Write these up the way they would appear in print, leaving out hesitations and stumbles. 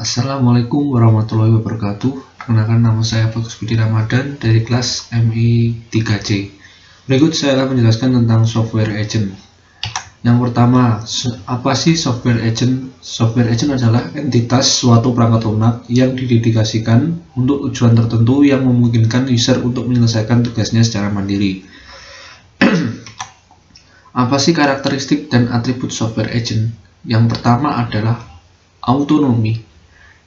Assalamualaikum warahmatullahi wabarakatuh. Perkenalkan, nama saya Bagus Budi Ramadan dari kelas MI 3C. Berikut saya akan menjelaskan tentang software agent. Yang pertama, apa sih software agent? Software agent adalah entitas suatu perangkat lunak yang didedikasikan untuk tujuan tertentu yang memungkinkan user untuk menyelesaikan tugasnya secara mandiri. Apa sih karakteristik dan atribut software agent? Yang pertama adalah autonomi.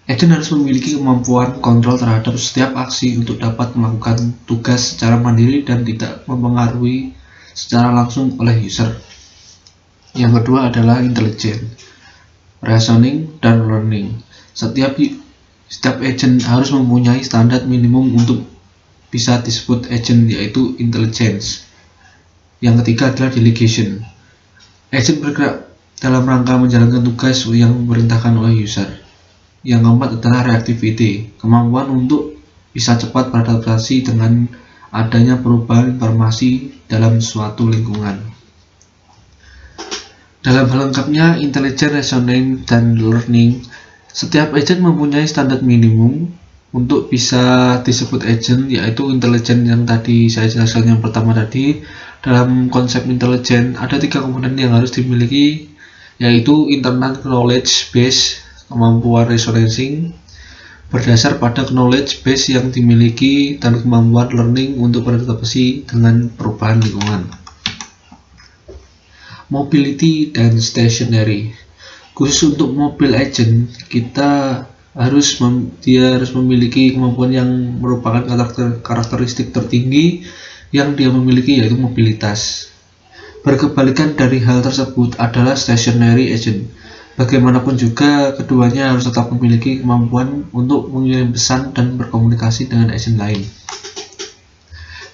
Agent harus memiliki kemampuan kontrol terhadap setiap aksi untuk dapat melakukan tugas secara mandiri dan tidak mempengaruhi secara langsung oleh user. Yang kedua adalah intelligent, reasoning, dan learning. Setiap agent harus mempunyai standar minimum untuk bisa disebut agent, yaitu intelligence. Yang ketiga adalah delegation. Agent bergerak dalam rangka menjalankan tugas yang diperintahkan oleh user. Yang keempat adalah reactivity, kemampuan untuk bisa cepat beradaptasi dengan adanya perubahan informasi dalam suatu lingkungan. Dalam hal lengkapnya, intelligent, reasoning, dan learning, setiap agent mempunyai standar minimum untuk bisa disebut agent, yaitu intelligent yang tadi saya jelaskan yang pertama tadi. Dalam konsep intelligent ada 3 komponen yang harus dimiliki, yaitu internal knowledge base, kemampuan reasoning berdasar pada knowledge base yang dimiliki, dan kemampuan learning untuk beradaptasi dengan perubahan lingkungan. Mobility dan stationary. Khusus untuk mobile agent, dia harus memiliki kemampuan yang merupakan karakteristik tertinggi yang dia memiliki, yaitu mobilitas. Berkebalikan dari hal tersebut adalah stationary agent. Bagaimanapun juga, keduanya harus tetap memiliki kemampuan untuk mengirim pesan dan berkomunikasi dengan agent lain.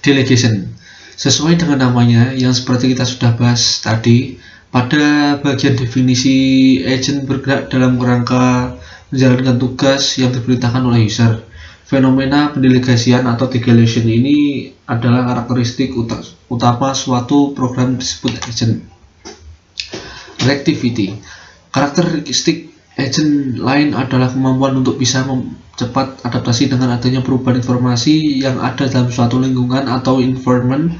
Delegation. Sesuai dengan namanya, yang seperti kita sudah bahas tadi, pada bagian definisi agent bergerak dalam kerangka menjalankan tugas yang diperintahkan oleh user. Fenomena pendelegasian atau delegation ini adalah karakteristik utama suatu program disebut agent. Reactivity. Karakteristik agent lain adalah kemampuan untuk bisa cepat adaptasi dengan adanya perubahan informasi yang ada dalam suatu lingkungan atau environment.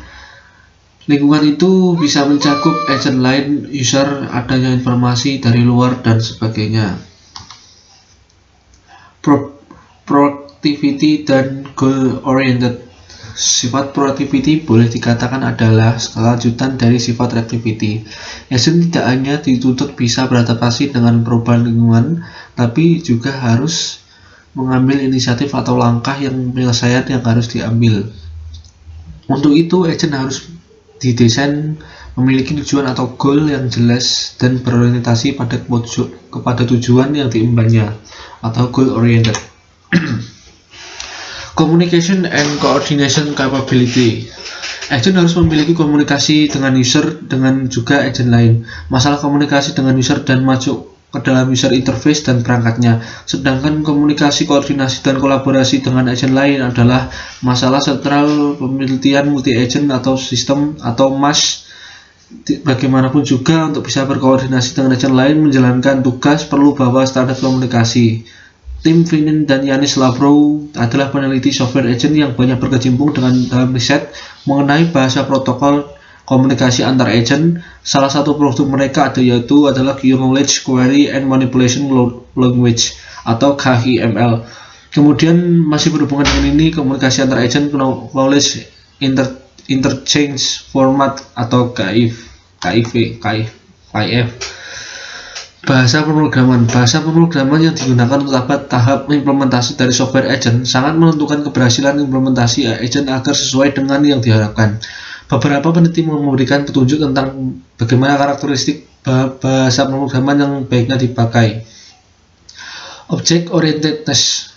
Lingkungan itu bisa mencakup agent lain, user, adanya informasi dari luar, dan sebagainya. Proactivity dan goal oriented. Sifat proactivity boleh dikatakan adalah kelanjutan dari sifat reactivity. Agent tidak hanya dituntut bisa beradaptasi dengan perubahan lingkungan, tapi juga harus mengambil inisiatif atau langkah penyelesaian yang harus diambil. Untuk itu, agent harus didesain memiliki tujuan atau goal yang jelas dan berorientasi kepada tujuan yang diembannya, atau goal oriented. Communication and coordination capability. Agent harus memiliki komunikasi dengan user dengan juga agent lain. Masalah komunikasi dengan user dan masuk ke dalam user interface dan perangkatnya. Sedangkan komunikasi, koordinasi, dan kolaborasi dengan agent lain adalah masalah sentral penelitian multi-agent atau sistem atau MAS. Bagaimanapun juga, untuk bisa berkoordinasi dengan agent lain menjalankan tugas perlu bawa standar komunikasi. Tim Finin dan Yanis Labrow adalah peneliti software agent yang banyak berkecimpung dalam riset mengenai bahasa protokol komunikasi antar agent. Salah satu produk mereka adalah Knowledge Query and Manipulation Language atau KHML. Kemudian masih berhubungan dengan ini, komunikasi antar agent, Knowledge Interchange Format atau KIF. Bahasa pemrograman yang digunakan untuk tahap implementasi dari software agent sangat menentukan keberhasilan implementasi agent agar sesuai dengan yang diharapkan. Beberapa peneliti memberikan petunjuk tentang bagaimana karakteristik bahasa pemrograman yang baiknya dipakai. Object orientedness.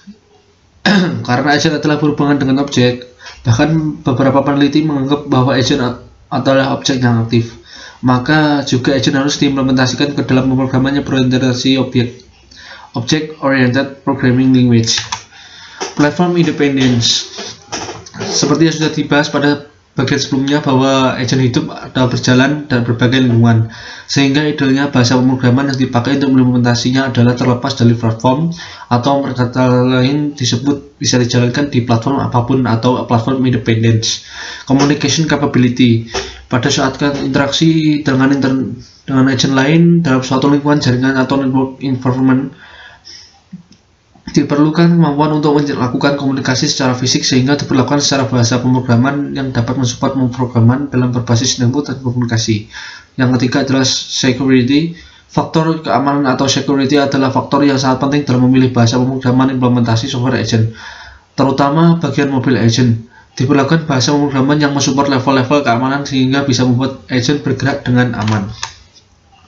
Karena agent adalah berhubungan dengan objek, bahkan beberapa peneliti menganggap bahwa agent adalah objek yang aktif, maka juga agent harus diimplementasikan ke dalam pemrogramannya berorientasi Object Oriented Programming Language. Platform Independence. Seperti yang sudah dibahas pada bagian sebelumnya bahwa agent hidup atau berjalan dan berbagai lingkungan, sehingga idealnya bahasa pemrograman yang dipakai untuk implementasinya adalah terlepas dari platform, atau kata lain disebut bisa dijalankan di platform apapun atau platform independence. Communication capability, pada saat interaksi dengan agent lain dalam suatu lingkungan jaringan atau network environment, diperlukan kemampuan untuk melakukan komunikasi secara fisik sehingga diperlakukan secara bahasa pemrograman yang dapat mensupport pemrograman dalam berbasis input dan komunikasi. Yang ketiga adalah security. Faktor keamanan atau security adalah faktor yang sangat penting dalam memilih bahasa pemrograman implementasi software agent, terutama bagian mobile agent. Diperlakukan bahasa pemrograman yang mensupport level-level keamanan sehingga bisa membuat agent bergerak dengan aman.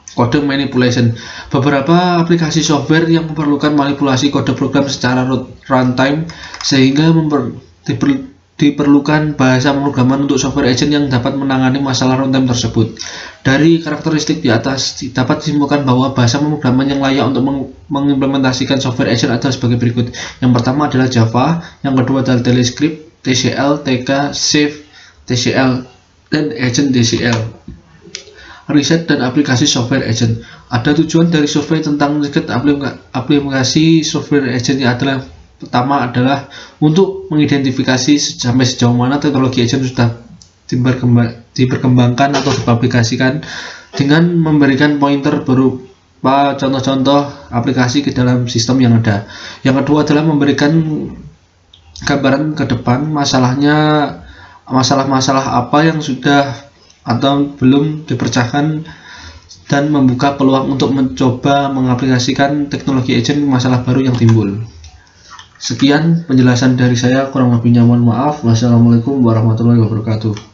Kode manipulation, beberapa aplikasi software yang memerlukan manipulasi kode program secara runtime sehingga diperlukan bahasa pemrograman untuk software agent yang dapat menangani masalah runtime tersebut. Dari karakteristik di atas dapat disimpulkan bahwa bahasa pemrograman yang layak untuk mengimplementasikan software agent adalah sebagai berikut. Yang pertama adalah Java, yang kedua adalah TeleScript, TCL, TK, Safe, TCL, dan Agent DCL. Riset dan aplikasi software agent. Ada tujuan dari survei tentang riset aplikasi software agent yang adalah pertama adalah untuk mengidentifikasi sampai sejauh mana teknologi agent sudah diperkembangkan atau diaplikasikan dengan memberikan pointer berupa contoh-contoh aplikasi ke dalam sistem yang ada. Yang kedua adalah memberikan gambaran ke depan masalah-masalah apa yang sudah atau belum dipecahkan dan membuka peluang untuk mencoba mengaplikasikan teknologi agent masalah baru yang timbul. Sekian penjelasan dari saya, kurang lebihnya mohon maaf. Wassalamualaikum warahmatullahi wabarakatuh.